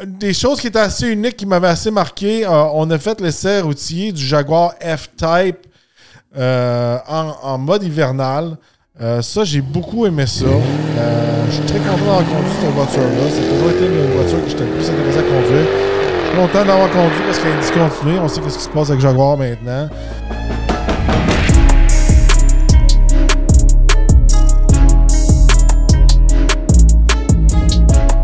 des choses qui étaient assez uniques, qui m'avaient assez marqué, on a fait l'essai routier du Jaguar F-Type en mode hivernal. Ça, j'ai beaucoup aimé ça. Je suis très content d'avoir conduit cette voiture-là. Ça a toujours été une voiture que j'étais le plus intéressé à conduire. Je suis content d'avoir conduit parce qu'elle est discontinuée. On sait ce qui se passe avec Jaguar maintenant.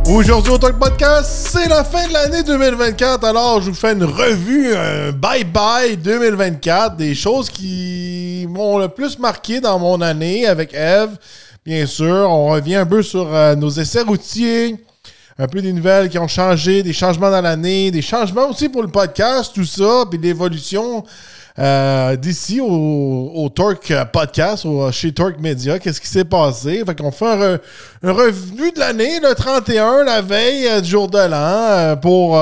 Aujourd'hui au Talk Podcast, c'est la fin de l'année 2024. Alors, je vous fais une revue, un bye-bye 2024, des choses qui m'ont le plus marqué dans mon année avec Eve. Bien sûr, on revient un peu sur nos essais routiers, un peu des nouvelles qui ont changé, des changements dans l'année, des changements aussi pour le podcast, tout ça, puis l'évolution d'ici au Torque Podcast, chez Torque Media. Qu'est-ce qui s'est passé? Fait qu'on fait un revenu de l'année, le 31, la veille du jour de l'an, pour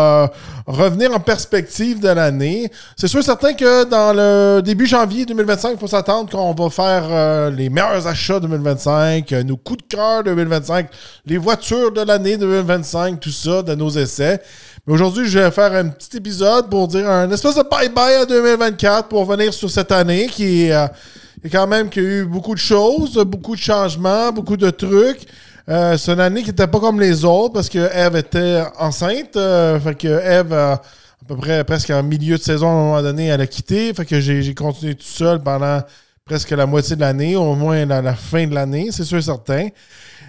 revenir en perspective de l'année. C'est sûr certain que dans le début janvier 2025, il faut s'attendre qu'on va faire les meilleurs achats 2025, nos coups de cœur 2025, les voitures de l'année 2025, tout ça, de nos essais. Mais aujourd'hui, je vais faire un petit épisode pour dire un espèce de bye-bye à 2024 pour revenir sur cette année qui a eu beaucoup de choses, beaucoup de changements, beaucoup de trucs. C'est une année qui n'était pas comme les autres parce que Eve était enceinte. Fait que Eve, à peu près presque en milieu de saison, à un moment donné, elle a quitté. Fait que j'ai continué tout seul pendant presque la moitié de l'année, au moins la fin de l'année, c'est sûr et certain.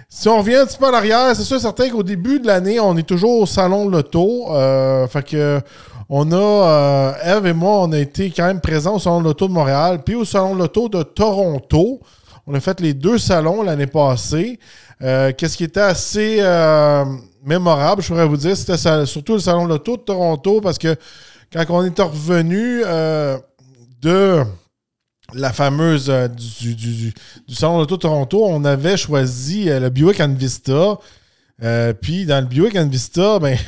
Si on revient un petit peu en arrière, c'est sûr et certain qu'au début de l'année, on est toujours au Salon de l'Auto. Fait que Eve et moi, on a été quand même présents au Salon de l'Auto de Montréal, puis au Salon de l'Auto de Toronto. On a fait les deux salons l'année passée. Qu'est-ce qui était assez mémorable, je pourrais vous dire, c'était surtout le Salon de l'Auto de Toronto, parce que quand on est revenu de la fameuse du Salon de l'Auto de Toronto, on avait choisi le Buick Envista. Puis dans le Buick Envista, ben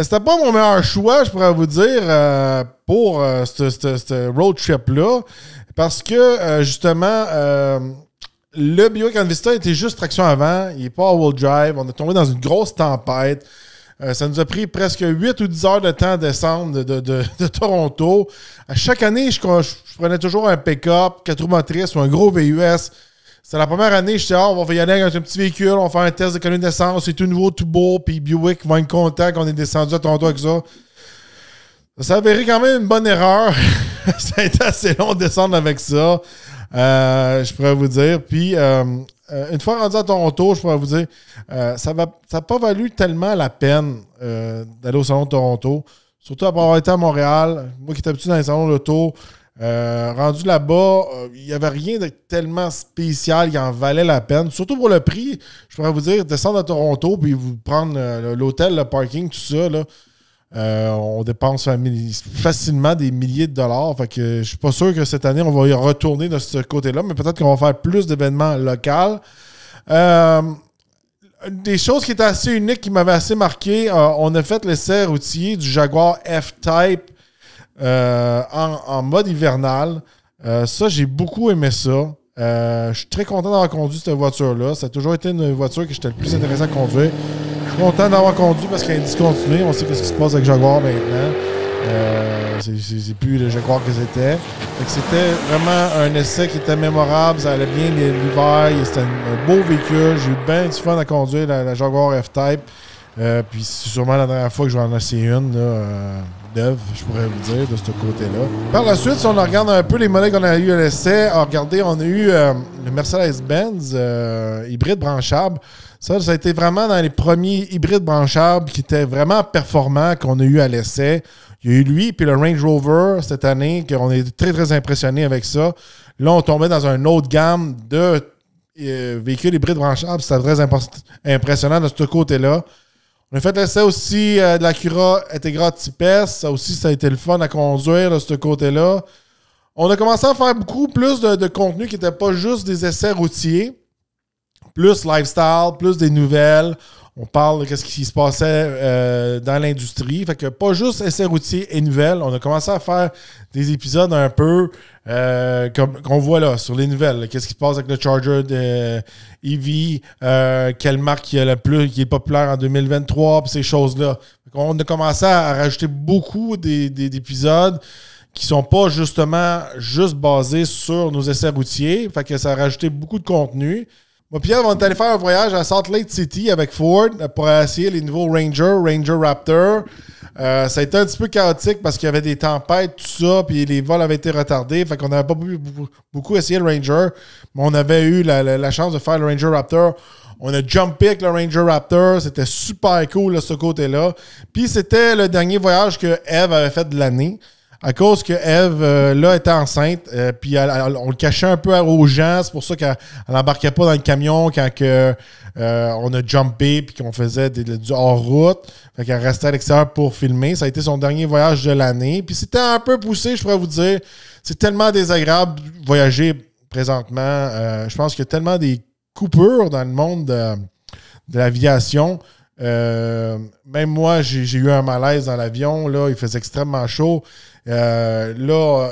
c'était pas mon meilleur choix, je pourrais vous dire, pour ce road trip-là. Parce que justement, le Buick Envista était juste traction avant, il n'est pas all-wheel drive. On est tombé dans une grosse tempête. Ça nous a pris presque 8 ou 10 heures de temps à descendre de Toronto. À chaque année, je prenais toujours un pick-up, 4 roues motrices ou un gros VUS. C'était la première année, je disais, on va y aller avec un petit véhicule, on va faire un test d'économie d'essence, c'est tout nouveau, tout beau, puis Buick va être content qu'on est descendu à Toronto avec ça. Ça s'est avéré quand même une bonne erreur. Ça a été assez long de descendre avec ça, je pourrais vous dire. Puis, une fois rendu à Toronto, je pourrais vous dire, ça n'a pas valu tellement la peine d'aller au Salon de Toronto. Surtout après avoir été à Montréal. Moi qui étais habitué dans les salons de l'auto, rendu là-bas, il n'y avait rien de tellement spécial qui en valait la peine. Surtout pour le prix, je pourrais vous dire, descendre à Toronto puis vous prendre l'hôtel, le parking, tout ça, là. On dépense facilement des milliers de dollars. Fait que je suis pas sûr que cette année, on va y retourner de ce côté-là, mais peut-être qu'on va faire plus d'événements locaux. Des choses qui étaient assez uniques, qui m'avaient assez marqué, on a fait l'essai routier du Jaguar F-Type en mode hivernal. Ça, j'ai beaucoup aimé ça. Je suis très content d'avoir conduit cette voiture-là. Ça a toujours été une voiture que j'étais le plus intéressé à conduire. Je suis content d'avoir conduit parce qu'elle est discontinuée. On sait ce qui se passe avec Jaguar maintenant. C'est plus le Jaguar que c'était. C'était vraiment un essai qui était mémorable. Ça allait bien l'hiver. C'était un beau véhicule. J'ai eu bien du fun à conduire la Jaguar F-Type. Puis c'est sûrement la dernière fois que je vais en essayer une neuve, je pourrais vous dire, de ce côté-là. Par la suite, si on regarde un peu les modèles qu'on a eu à l'essai, regardez, on a eu le Mercedes-Benz hybride branchable. Ça a été vraiment dans les premiers hybrides branchables qui étaient vraiment performants qu'on a eu à l'essai. Il y a eu lui, puis le Range Rover cette année, qu'on est très, très impressionnés avec ça. Là, on tombait dans une autre gamme de véhicules hybrides branchables. C'était très impressionnant de ce côté-là. On a fait l'essai aussi de l'Acura Integra Type S. Ça aussi, ça a été le fun à conduire de ce côté-là. On a commencé à faire beaucoup plus de contenu qui n'était pas juste des essais routiers. plus lifestyle, plus des nouvelles. On parle de ce qui se passait dans l'industrie. Fait que pas juste essais routiers et nouvelles. On a commencé à faire des épisodes un peu comme qu'on voit là, sur les nouvelles. Qu'est-ce qui se passe avec le Charger de EV? Quelle marque qui est populaire en 2023? Puis ces choses-là. On a commencé à rajouter beaucoup d'épisodes qui sont pas justement juste basés sur nos essais routiers. Fait que ça a rajouté beaucoup de contenu. Moi, Pierre, on est allé faire un voyage à Salt Lake City avec Ford pour essayer les nouveaux Ranger Raptor. Ça a été un petit peu chaotique parce qu'il y avait des tempêtes, tout ça, puis les vols avaient été retardés. Fait qu'on n'avait pas beaucoup essayé le Ranger. Mais on avait eu la chance de faire le Ranger Raptor. On a jumpé avec le Ranger Raptor. C'était super cool, là, ce côté-là. Puis c'était le dernier voyage que Eve avait fait de l'année. À cause que Eve, là, était enceinte, puis on le cachait un peu aux gens. C'est pour ça qu'elle n'embarquait pas dans le camion quand on a jumpé puis qu'on faisait du hors-route. Fait qu'elle restait à l'extérieur pour filmer. Ça a été son dernier voyage de l'année. Puis c'était un peu poussé, je pourrais vous dire. C'est tellement désagréable de voyager présentement. Je pense qu'il y a tellement des coupures dans le monde de l'aviation. Même moi, j'ai eu un malaise dans l'avion. Là, il faisait extrêmement chaud. Là,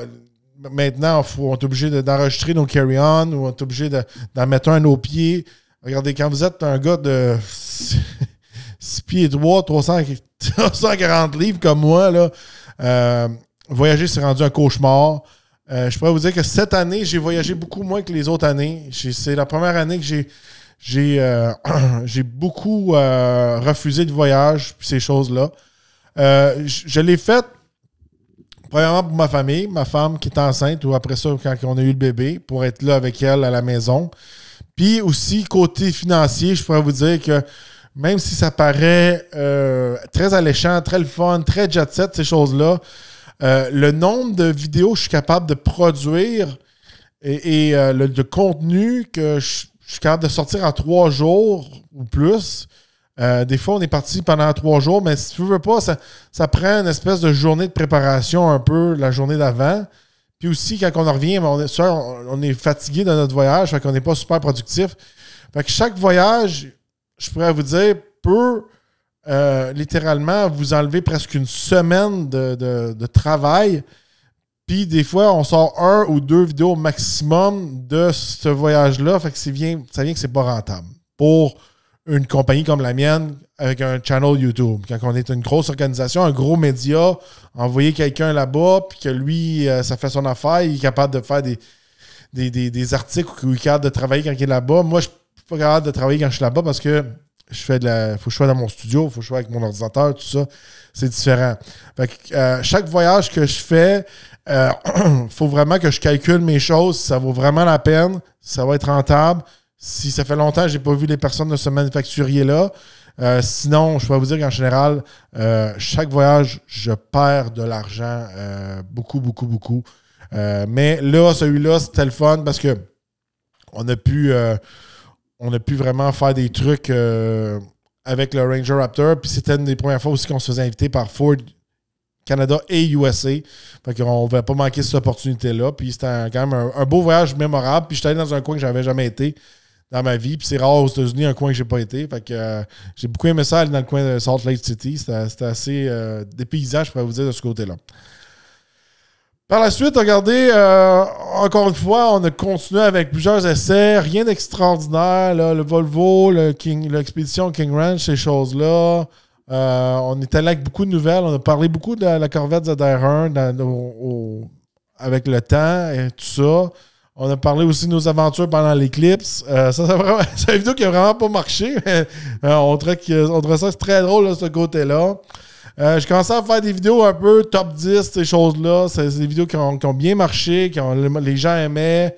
maintenant, on est obligé d'enregistrer nos carry-on ou on est obligé d'en mettre un à nos pieds. Regardez, quand vous êtes un gars de 6 pieds 340 livres comme moi, là, voyager, c'est rendu un cauchemar. Je pourrais vous dire que cette année, j'ai voyagé beaucoup moins que les autres années. C'est la première année que j'ai beaucoup refusé de voyage, puis ces choses-là. Je l'ai fait, premièrement pour ma famille, ma femme qui est enceinte, ou après ça, quand on a eu le bébé, pour être là avec elle à la maison. Puis aussi, côté financier, je pourrais vous dire que même si ça paraît très alléchant, très le fun, très jet-set, ces choses-là, le nombre de vidéos que je suis capable de produire et le contenu que je suis capable de sortir en 3 jours ou plus. Des fois, on est parti pendant 3 jours, mais si tu veux pas, ça prend une espèce de journée de préparation un peu la journée d'avant. Puis aussi, quand on en revient, on est fatigué de notre voyage, fait qu'on n'est pas super productif. Fait que chaque voyage, je pourrais vous dire, peut littéralement vous enlever presque une semaine de travail. Puis des fois, on sort 1 ou 2 vidéos maximum de ce voyage-là. Fait que ça vient que c'est pas rentable. Pour une compagnie comme la mienne, avec un channel YouTube. Quand on est une grosse organisation, un gros média, envoyer quelqu'un là-bas, puis que lui, ça fait son affaire, il est capable de faire des articles ou il est capable de travailler quand il est là-bas. Moi, je ne suis pas capable de travailler quand je suis là-bas parce que faut que je sois dans mon studio, il faut que je sois avec mon ordinateur, tout ça. C'est différent. Fait que, chaque voyage que je fais, faut vraiment que je calcule mes choses, si ça vaut vraiment la peine, si ça va être rentable. Si ça fait longtemps que je n'ai pas vu les personnes de ce manufacturier-là. Sinon, je peux vous dire qu'en général, chaque voyage, je perds de l'argent. Beaucoup, beaucoup, beaucoup. Mais là, celui-là, c'était le fun parce que on a pu vraiment faire des trucs avec le Ranger Raptor. Puis c'était une des premières fois aussi qu'on se faisait inviter par Ford Canada et USA. Fait qu'on ne va pas manquer cette opportunité-là. Puis c'était quand même un beau voyage mémorable. Puis j'étais allé dans un coin que j'avais jamais été dans ma vie. Puis c'est rare aux États-Unis, un coin que j'ai pas été. Fait que j'ai beaucoup aimé ça aller dans le coin de Salt Lake City. C'était assez dépaysant, je pourrais vous dire, de ce côté-là. Par la suite, regardez, encore une fois, on a continué avec plusieurs essais. Rien d'extraordinaire. Là, le Volvo, l'expédition King Ranch, ces choses-là. On est allé avec beaucoup de nouvelles. On a parlé beaucoup de la Corvette ZR1 avec le temps et tout ça. On a parlé aussi de nos aventures pendant l'éclipse. C'est une vidéo qui n'a vraiment pas marché. On trouvait ça très drôle, là, ce côté-là. J'ai commencé à faire des vidéos un peu top 10, ces choses-là. C'est des vidéos qui ont bien marché, les gens aimaient.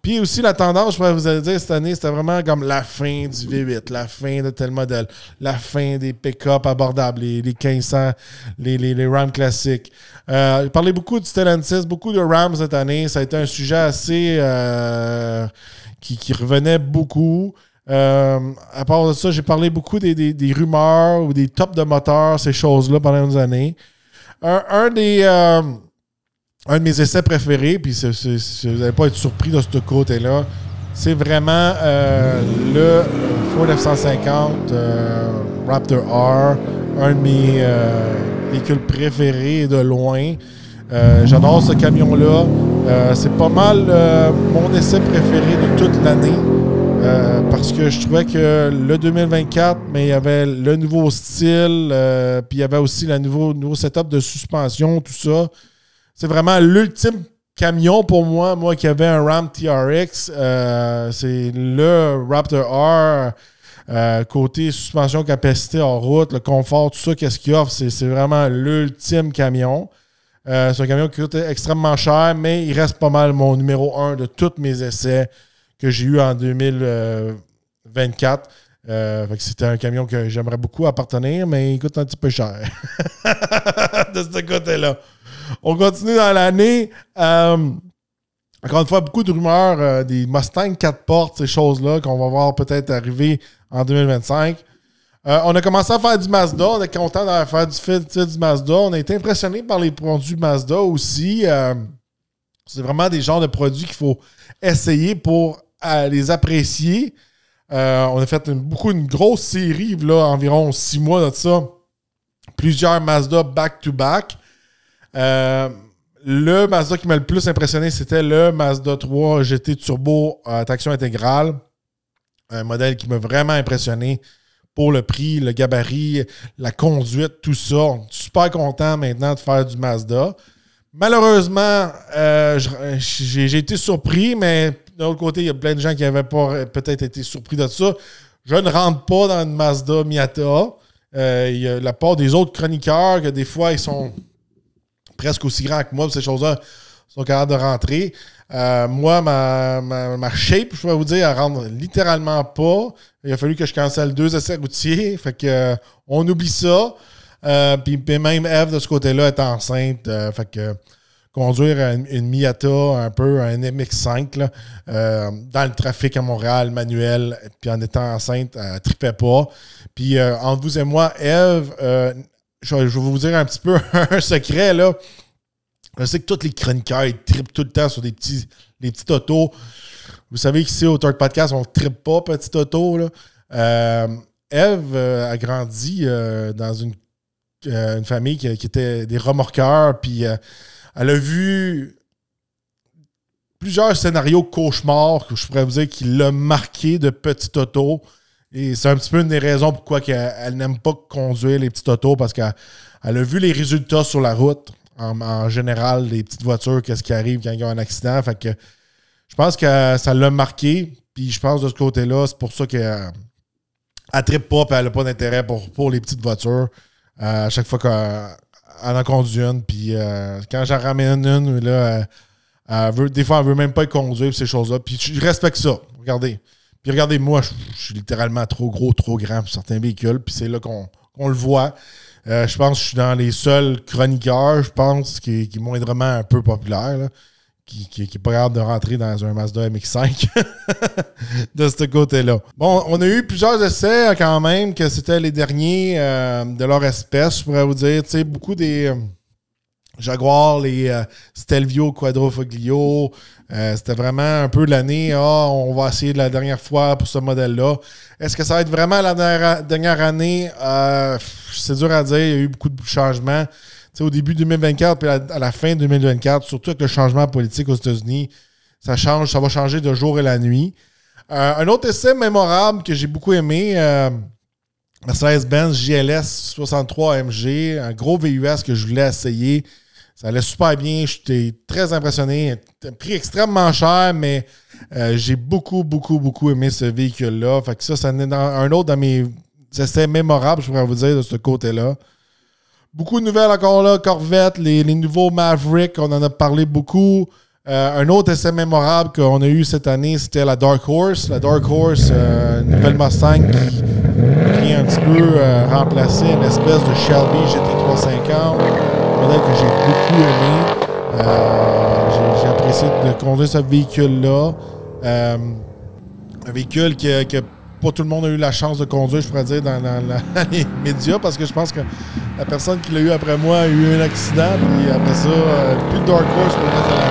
Puis aussi, la tendance, je pourrais vous dire, cette année, c'était vraiment comme la fin du V8, la fin de tel modèle, la fin des pick-up abordables, les 1500, les Ram classiques. J'ai parlé beaucoup de Stellantis, beaucoup de Ram cette année. Ça a été un sujet assez qui revenait beaucoup. À part de ça, j'ai parlé beaucoup des rumeurs ou des tops de moteurs, ces choses-là pendant des années. Un de mes essais préférés, puis vous n'allez pas être surpris de ce côté-là, c'est vraiment le Ford F-150 Raptor R, un de mes véhicules préférés de loin. J'adore ce camion-là. C'est pas mal mon essai préféré de toute l'année. Parce que je trouvais que le 2024, mais il y avait le nouveau style, puis il y avait aussi le nouveau setup de suspension, tout ça. C'est vraiment l'ultime camion pour moi qui avait un Ram TRX. C'est le Raptor R. Côté suspension, capacité en route, le confort, tout ça, qu'est-ce qu'il offre, c'est vraiment l'ultime camion. C'est un camion qui coûte extrêmement cher, mais il reste pas mal mon numéro 1 de tous mes essais que j'ai eu en 2024. C'était un camion que j'aimerais beaucoup appartenir, mais il coûte un petit peu cher. De ce côté-là. On continue dans l'année. Encore une fois, beaucoup de rumeurs des Mustang 4 portes, ces choses-là, qu'on va voir peut-être arriver en 2025. On a commencé à faire du Mazda. On est content de faire du Mazda. On a été impressionné par les produits Mazda aussi. C'est vraiment des genres de produits qu'il faut essayer pour les apprécier. On a fait une grosse série, là, environ 6 mois de ça. Plusieurs Mazda back-to-back. Le Mazda qui m'a le plus impressionné, c'était le Mazda 3 GT Turbo traction intégrale. Un modèle qui m'a vraiment impressionné pour le prix, le gabarit, la conduite, tout ça. On est super content maintenant de faire du Mazda. Malheureusement, j'ai été surpris, mais de l'autre côté, il y a plein de gens qui n'avaient pas peut-être été surpris de ça. Je ne rentre pas dans une Mazda Miata. Il y a la part des autres chroniqueurs que des fois, ils sont presque aussi grands que moi, ces choses-là sont capables de rentrer. Moi, ma shape, je vais vous dire, elle rentre littéralement pas. Il a fallu que je cancelle 2 essais routiers. Fait que on oublie ça. Puis même Eve, de ce côté-là, est enceinte. Fait que conduire une Miata, un peu un MX-5, là, dans le trafic à Montréal, manuel, puis en étant enceinte, elle ne tripait pas. Puis entre vous et moi, Eve, je vais vous dire un petit peu un secret, là. Je sais que tous les chroniqueurs, ils trippent tout le temps sur les petits autos. Vous savez qu'ici, au Third Podcast, on ne trippe pas petit auto, là. Eve a grandi dans une famille qui était des remorqueurs, puis elle a vu plusieurs scénarios cauchemars que je pourrais vous dire qui l'ont marqué de petite auto. Et c'est un petit peu une des raisons pourquoi elle n'aime pas conduire les petites autos, parce qu'elle a vu les résultats sur la route. En général, les petites voitures, qu'est-ce qui arrive quand il y a un accident. Fait que je pense que ça l'a marqué. Puis je pense de ce côté-là, c'est pour ça qu'elle ne trippe pas et elle n'a pas d'intérêt pour les petites voitures. À chaque fois qu'elle en conduit une. Puis quand j'en ramène une, là, des fois, elle ne veut même pas conduire ces choses-là. Puis je respecte ça. Regardez. Puis regardez, moi, je suis littéralement trop gros, trop grand pour certains véhicules. Puis c'est là qu'on le voit. Je pense que je suis dans les seuls chroniqueurs, je pense, qui est moindrement un peu populaire, là, qui est pas capable de rentrer dans un Mazda MX-5 de ce côté-là. Bon, on a eu plusieurs essais quand même, que c'était les derniers de leur espèce, je pourrais vous dire. Tu sais, beaucoup des Jaguar, les Stelvio Quadrifoglio, c'était vraiment un peu l'année, on va essayer de la dernière fois pour ce modèle-là. Est-ce que ça va être vraiment la dernière année? C'est dur à dire, il y a eu beaucoup de changements. T'sais, au début 2024 et à la fin 2024, surtout avec le changement politique aux États-Unis, ça va changer de jour et la nuit. Un autre essai mémorable que j'ai beaucoup aimé, Mercedes-Benz JLS 63 AMG, un gros VUS que je voulais essayer. Ça allait super bien, j'étais très impressionné. Un prix extrêmement cher, mais j'ai beaucoup aimé ce véhicule-là. Fait que ça en est un autre de mes essais mémorables, je pourrais vous dire, de ce côté-là. Beaucoup de nouvelles encore là, Corvette, les nouveaux Maverick, on en a parlé beaucoup. Un autre essai mémorable qu'on a eu cette année, c'était la Dark Horse. La Dark Horse, une nouvelle Mustang qui est un petit peu remplacée, une espèce de Shelby GT350. Un modèle que j'ai beaucoup aimé. J'ai apprécié de conduire ce véhicule-là. Un véhicule que pas tout le monde a eu la chance de conduire, je pourrais dire, dans les médias, parce que je pense que la personne qui l'a eu après moi a eu un accident, puis après ça, plus de Dark Horse pour le reste de l'année.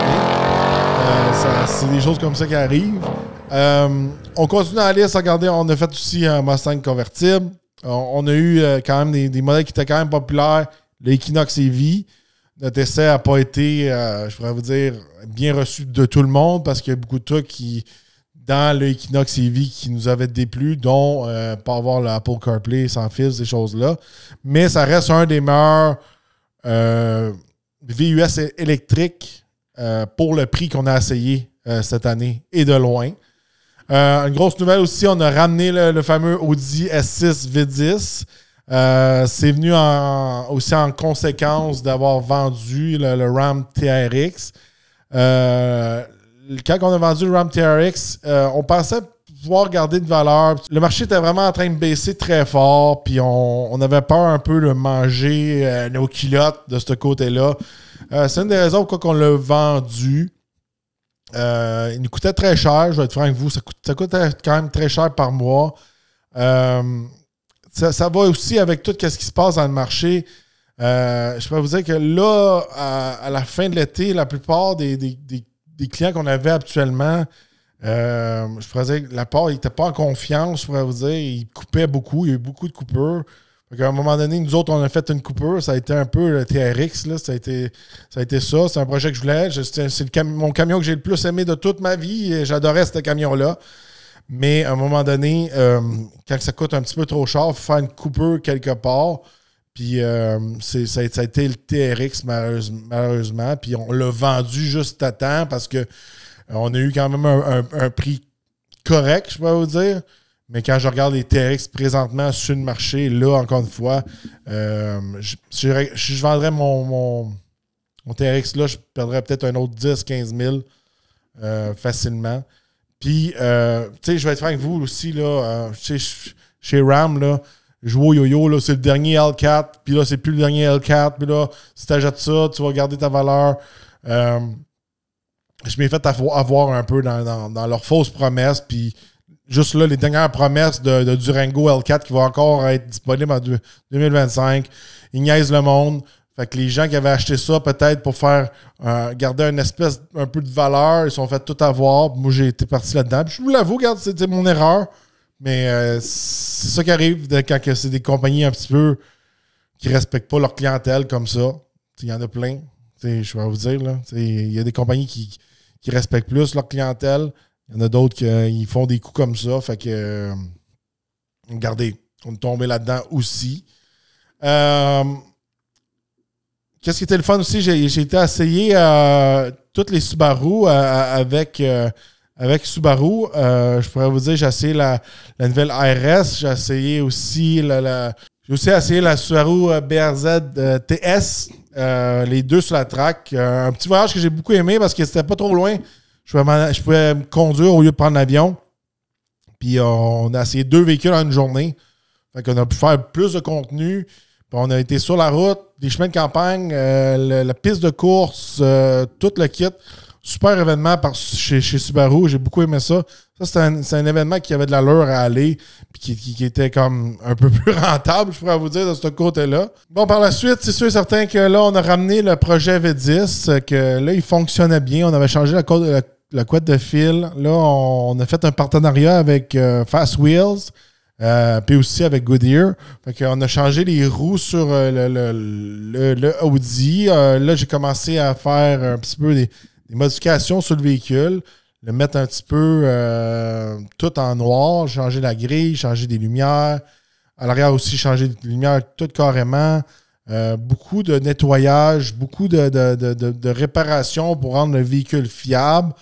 C'est des choses comme ça qui arrivent. On continue dans la liste. Regardez, on a fait aussi un Mustang convertible. On a eu quand même des modèles qui étaient quand même populaires. L'Equinox EV. Notre essai n'a pas été, je pourrais vous dire, bien reçu de tout le monde parce qu'il y a beaucoup de trucs qui, dans le Equinox EV qui nous avaient déplu, dont pas avoir l'Apple CarPlay sans fil, ces choses-là. Mais ça reste un des meilleurs VUS électriques pour le prix qu'on a essayé cette année et de loin. Une grosse nouvelle aussi, on a ramené le fameux Audi S6 V10. C'est venu aussi en conséquence d'avoir vendu le Ram TRX. Quand on a vendu le Ram TRX, on pensait pouvoir garder de valeur. Le marché était vraiment en train de baisser très fort, puis on avait peur un peu de manger nos culottes de ce côté-là. C'est une des raisons pourquoi on l'a vendu. Il nous coûtait très cher, je vais être franc avec vous. Ça coûtait quand même très cher par mois. Ça va aussi avec tout ce qui se passe dans le marché. Je peux vous dire que là, à la fin de l'été, la plupart des clients qu'on avait actuellement, je pourrais dire que la part, ils n'étaient pas en confiance, je pourrais vous dire. Ils coupaient beaucoup. Il y a eu beaucoup de coupures. À un moment donné, nous autres, on a fait une coupure. Ça a été un peu le TRX. Là. Ça a été ça. C'est un projet que je voulais. C'est mon camion que j'ai le plus aimé de toute ma vie. J'adorais ce camion-là. Mais à un moment donné, quand ça coûte un petit peu trop cher, il faut faire une coupure quelque part. Puis ça a été le TRX, malheureusement. Puis on l'a vendu juste à temps parce qu'on a eu quand même un prix correct, je peux vous dire. Mais quand je regarde les TRX présentement sur le marché, là, encore une fois, si je vendrais mon TRX, là, je perdrais peut-être un autre 10-15 000 facilement. Puis, tu sais, je vais être franc avec vous aussi, là, chez Ram, là, jouer au yo-yo, là, c'est le dernier L4, puis là, c'est plus le dernier L4, puis là, si tu achètes ça, tu vas garder ta valeur. Je m'ai fait avoir un peu dans leurs fausses promesses, puis juste là, les dernières promesses de Durango L4 qui va encore être disponible en 2025. Ils niaisent le monde. Fait que les gens qui avaient acheté ça, peut-être pour faire garder une espèce un peu de valeur, ils sont fait tout avoir. Moi, j'ai été parti là-dedans. Puis je vous l'avoue, regarde, c'était mon erreur. Mais c'est ça qui arrive quand c'est des compagnies un petit peu qui ne respectent pas leur clientèle comme ça. Il y en a plein. Je vais vous dire, là. Il y a des compagnies qui respectent plus leur clientèle. Il y en a d'autres qui font des coups comme ça. Fait que, regardez, on est tombé là-dedans aussi. Qu'est-ce qui était le fun aussi? J'ai été essayer toutes les Subaru avec Subaru. Je pourrais vous dire, j'ai essayé la nouvelle RS. J'ai essayé aussi j'ai aussi essayé la Subaru BRZ TS. Les deux sur la track. Un petit voyage que j'ai beaucoup aimé parce que c'était pas trop loin. Je pouvais me conduire au lieu de prendre l'avion. Puis on a essayé 2 véhicules en une journée. Fait qu'on a pu faire plus de contenu. Puis on a été sur la route, des chemins de campagne, la piste de course, tout le kit. Super événement chez Subaru. J'ai beaucoup aimé ça. Ça, c'est un événement qui avait de l'allure à aller puis qui était comme un peu plus rentable, je pourrais vous dire, de ce côté-là. Bon, par la suite, c'est sûr et certain que là, on a ramené le projet V10, que là, il fonctionnait bien. On avait changé la couette de fil. Là, on a fait un partenariat avec Fast Wheels, puis aussi avec Goodyear. Fait qu'on a changé les roues sur le Audi. Là, j'ai commencé à faire un petit peu des modifications sur le véhicule, le mettre un petit peu tout en noir, changer la grille, changer des lumières. À l'arrière aussi, changer des lumières tout carrément. Beaucoup de nettoyage, beaucoup de réparation pour rendre le véhicule fiable.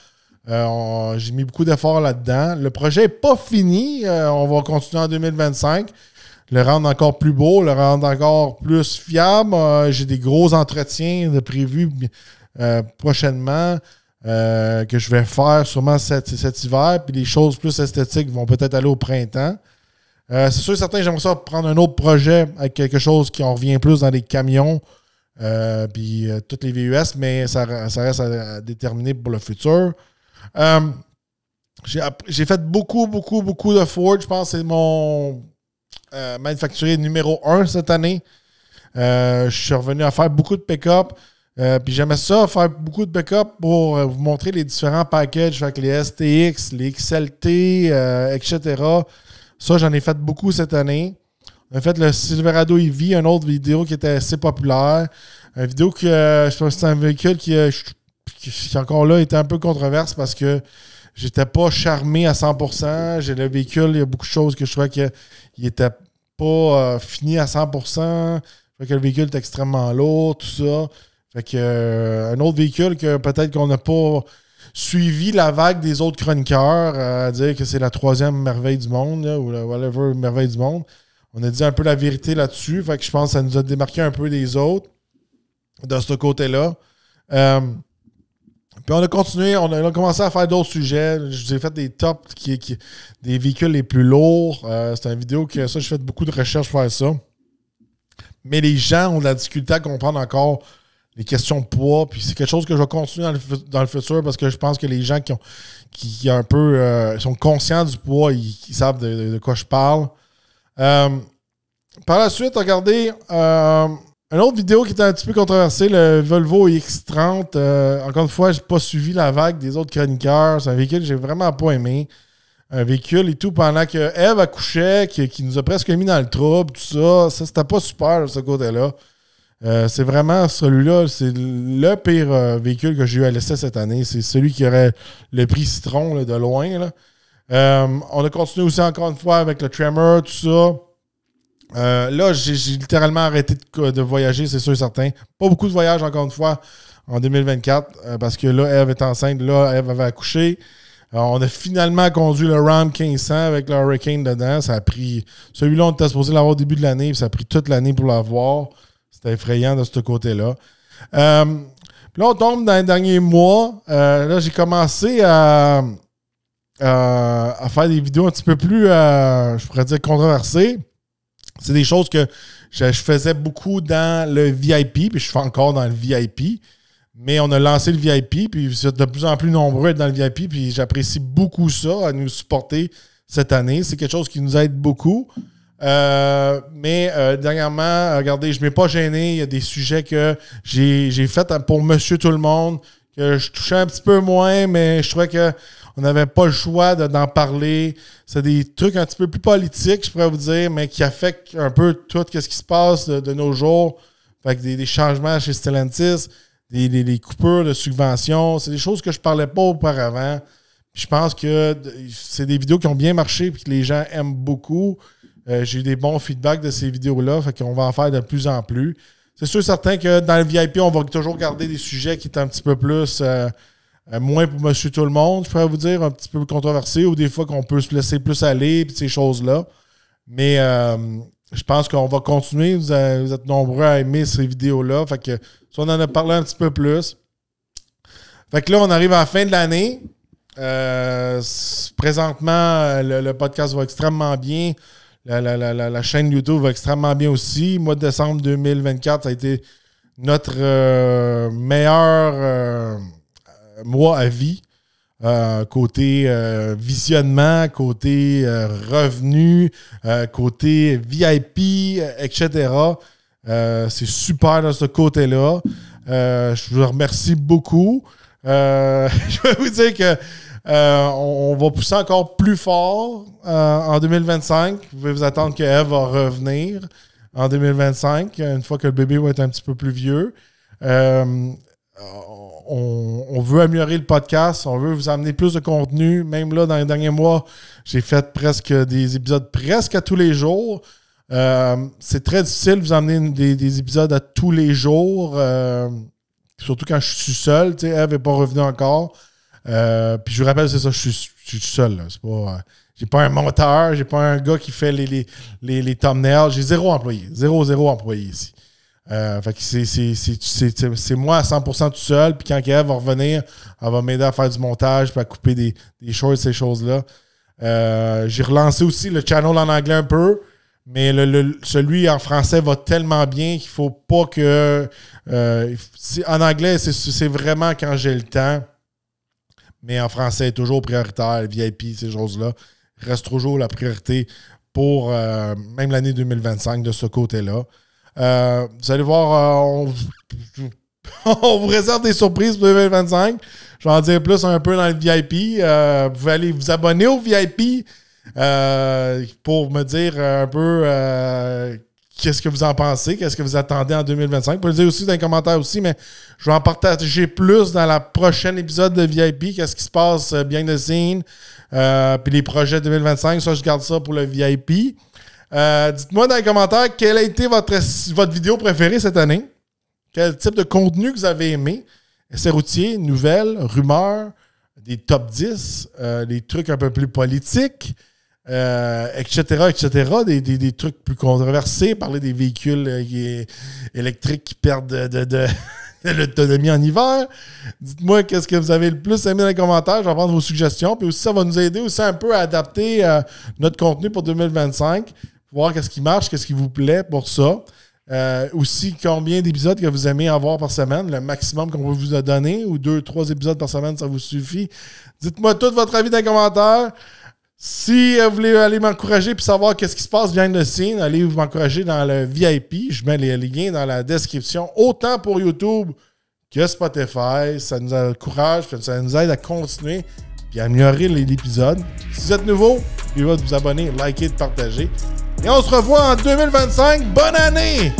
J'ai mis beaucoup d'efforts là-dedans. Le projet n'est pas fini. On va continuer en 2025. Le rendre encore plus beau, le rendre encore plus fiable. J'ai des gros entretiens prévus prochainement que je vais faire sûrement cet hiver. Puis les choses plus esthétiques vont peut-être aller au printemps. C'est sûr et certain que j'aimerais ça prendre un autre projet avec quelque chose qui en revient plus dans les camions puis toutes les VUS, mais ça reste à déterminer pour le futur. J'ai fait beaucoup de Ford. Je pense que c'est mon manufacturier numéro 1 cette année. Je suis revenu à faire beaucoup de pick-up. Puis j'aimais ça, faire beaucoup de backup pour vous montrer les différents packages avec les STX, les XLT, etc. Ça, j'en ai fait beaucoup cette année. On a fait le Silverado EV, une autre vidéo qui était assez populaire. Une vidéo que je pense que c'est un véhicule qui encore là était un peu controverse parce que j'étais pas charmé à 100%. J'ai le véhicule, il y a beaucoup de choses que je trouvais qu'il était pas fini à 100%. Je trouvais que le véhicule était extrêmement lourd, tout ça. Fait que un autre véhicule que peut-être qu'on n'a pas suivi la vague des autres chroniqueurs à dire que c'est la 3e merveille du monde, là, ou la whatever merveille du monde. On a dit un peu la vérité là-dessus. Fait que je pense que ça nous a démarqué un peu des autres de ce côté-là. Puis on a continué, on a commencé à faire d'autres sujets. Je vous ai fait des tops des véhicules les plus lourds. C'est une vidéo que ça, j'ai fait beaucoup de recherches pour faire ça. Mais les gens ont de la difficulté à comprendre encore les questions de poids. Puis c'est quelque chose que je vais continuer dans le futur parce que je pense que les gens qui un peu sont conscients du poids, ils savent de quoi je parle. Par la suite, regardez une autre vidéo qui était un petit peu controversée, le Volvo X30. Encore une fois, je n'ai pas suivi la vague des autres chroniqueurs. C'est un véhicule que j'ai vraiment pas aimé. Un véhicule et tout, pendant que Eve accouchait, qui nous a presque mis dans le trouble, tout ça. Ça, c'était pas super de ce côté-là. C'est vraiment celui-là, c'est le pire véhicule que j'ai eu à l'essai cette année. C'est celui qui aurait le prix citron là, de loin. Là. On a continué aussi encore une fois avec le Tremor, tout ça. Là, j'ai littéralement arrêté de voyager, c'est sûr et certain. Pas beaucoup de voyages, encore une fois, en 2024, parce que là, Eve est enceinte, là, Eve avait accouché. On a finalement conduit le Ram 1500 avec le Hurricane dedans. Ça a pris... Celui-là, on était supposé l'avoir au début de l'année, puis ça a pris toute l'année pour l'avoir. C'était effrayant de ce côté-là. Puis là, on tombe dans les derniers mois. Là, j'ai commencé à faire des vidéos un petit peu plus, je pourrais dire, controversées. C'est des choses que je faisais beaucoup dans le VIP, puis je fais encore dans le VIP. Mais on a lancé le VIP, puis vous êtes de plus en plus nombreux à être dans le VIP, puis j'apprécie beaucoup ça, à nous supporter cette année. C'est quelque chose qui nous aide beaucoup. Mais dernièrement, regardez, je ne m'ai pas gêné. Il y a des sujets que j'ai fait pour Monsieur Tout-le-Monde, que je touchais un petit peu moins, mais je trouvais qu'on n'avait pas le choix d'en parler. C'est des trucs un petit peu plus politiques, je pourrais vous dire, mais qui affectent un peu tout ce qui se passe de nos jours. Fait que des changements chez Stellantis, des coupures de subventions. C'est des choses que je ne parlais pas auparavant. Puis je pense que c'est des vidéos qui ont bien marché et que les gens aiment beaucoup. J'ai eu des bons feedbacks de ces vidéos-là. Fait qu'on va en faire de plus en plus. C'est sûr certain que dans le VIP, on va toujours garder des sujets qui sont un petit peu plus... moins pour Monsieur Tout-le-Monde, je pourrais vous dire, un petit peu controversé, ou des fois qu'on peut se laisser plus aller, puis ces choses-là. Mais je pense qu'on va continuer. Vous êtes nombreux à aimer ces vidéos-là. Fait que ça, on en a parlé un petit peu plus. Fait que là, on arrive à la fin de l'année. Présentement, le podcast va extrêmement bien. La chaîne YouTube va extrêmement bien aussi. Mois de décembre 2024, ça a été notre meilleur mois à vie. Côté visionnement, côté revenu, côté VIP, etc. C'est super de ce côté-là. Je vous remercie beaucoup. Je vais vous dire que on va pousser encore plus fort en 2025. Vous pouvez vous attendre qu'Eve va revenir en 2025, une fois que le bébé va être un petit peu plus vieux. On veut améliorer le podcast, on veut vous amener plus de contenu. Même là, dans les derniers mois, j'ai fait presque des épisodes presque à tous les jours. C'est très difficile de vous amener des épisodes à tous les jours, surtout quand je suis seul. Eve n'est pas revenue encore. Puis je vous rappelle, c'est ça, je suis seul. Là. C'est pas, j'ai pas un monteur, j'ai pas un gars qui fait les thumbnails. J'ai zéro employé. Zéro employé ici. Fait que c'est moi à 100% tout seul. Puis quand Eve va revenir, elle va m'aider à faire du montage puis à couper des shorts, ces choses-là. J'ai relancé aussi le channel en anglais un peu. Mais celui en français va tellement bien qu'il faut pas que... en anglais, c'est vraiment quand j'ai le temps. Mais en français, toujours prioritaire. Le VIP, ces choses-là, reste toujours la priorité pour même l'année 2025 de ce côté-là. Vous allez voir, On vous réserve des surprises pour 2025. Je vais en dire plus un peu dans le VIP. Vous pouvez aller vous abonner au VIP pour me dire un peu qu'est-ce que vous en pensez, qu'est-ce que vous attendez en 2025. Vous pouvez le dire aussi dans les commentaires aussi, mais je vais en partager plus dans la prochaine épisode de VIP. Qu'est-ce qui se passe behind the scene, puis les projets 2025. Ça, je garde ça pour le VIP. Dites-moi dans les commentaires quelle a été votre vidéo préférée cette année. Quel type de contenu que vous avez aimé? Essais routiers, nouvelles, rumeurs, des top 10, des trucs un peu plus politiques, etc., etc. Des trucs plus controversés, parler des véhicules électriques qui perdent de l'autonomie en hiver. Dites-moi qu'est-ce que vous avez le plus aimé dans les commentaires. Je vais prendre vos suggestions. Puis aussi, ça va nous aider aussi un peu à adapter notre contenu pour 2025. Voir qu'est-ce qui marche, qu'est-ce qui vous plaît pour ça. Aussi, combien d'épisodes que vous aimez avoir par semaine, le maximum qu'on va vous donner, ou 2-3 épisodes par semaine, ça vous suffit. Dites-moi tout votre avis dans les commentaires. Si vous voulez aller m'encourager et savoir qu'est-ce qui se passe behind the scene, allez vous m'encourager dans le VIP. Je mets les liens dans la description, autant pour YouTube que Spotify. Ça nous encourage, ça nous aide à continuer et à améliorer l'épisode. Si vous êtes nouveau, n'oubliez pas de vous abonner, liker, de partager. Et on se revoit en 2025. Bonne année!